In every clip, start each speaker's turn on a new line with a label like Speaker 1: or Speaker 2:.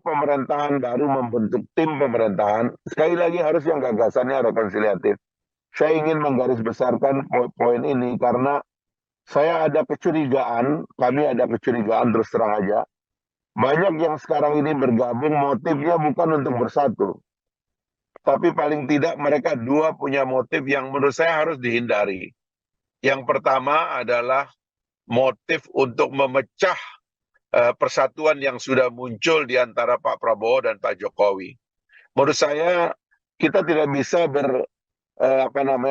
Speaker 1: pemerintahan baru membentuk tim pemerintahan, sekali lagi harus yang gagasannya rekonsiliatif. Saya ingin menggarisbesarkan poin ini karena kami ada kecurigaan terus terang aja. Banyak yang sekarang ini bergabung motifnya bukan untuk bersatu. Tapi paling tidak mereka dua punya motif yang menurut saya harus dihindari. Yang pertama adalah motif untuk memecah persatuan yang sudah muncul di antara Pak Prabowo dan Pak Jokowi. Menurut saya kita tidak bisa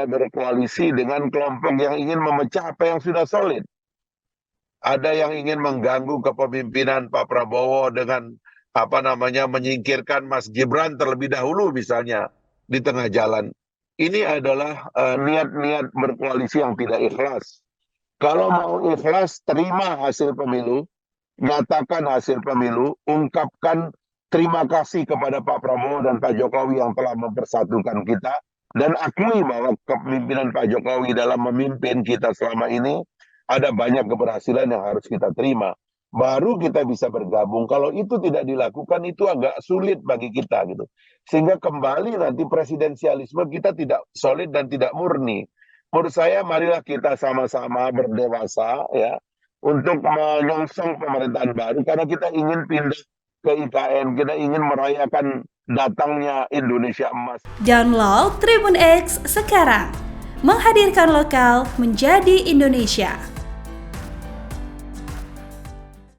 Speaker 1: berkoalisi dengan kelompok yang ingin memecah apa yang sudah solid. Ada yang ingin mengganggu kepemimpinan Pak Prabowo dengan menyingkirkan Mas Gibran terlebih dahulu misalnya di tengah jalan. Ini adalah niat-niat berkoalisi yang tidak ikhlas. Kalau mau ikhlas, terima hasil pemilu, nyatakan hasil pemilu, ungkapkan terima kasih kepada Pak Prabowo dan Pak Jokowi yang telah mempersatukan kita, dan akui bahwa kepemimpinan Pak Jokowi dalam memimpin kita selama ini ada banyak keberhasilan yang harus kita terima. Baru kita bisa bergabung. Kalau itu tidak dilakukan, itu agak sulit bagi kita gitu. Sehingga kembali nanti presidensialisme kita tidak solid dan tidak murni. Menurut saya marilah kita sama-sama berdewasa ya untuk menyongsong pemerintahan baru karena kita ingin pindah ke IKN, kita ingin merayakan datangnya Indonesia Emas.
Speaker 2: Download Tribun X sekarang, menghadirkan lokal menjadi Indonesia.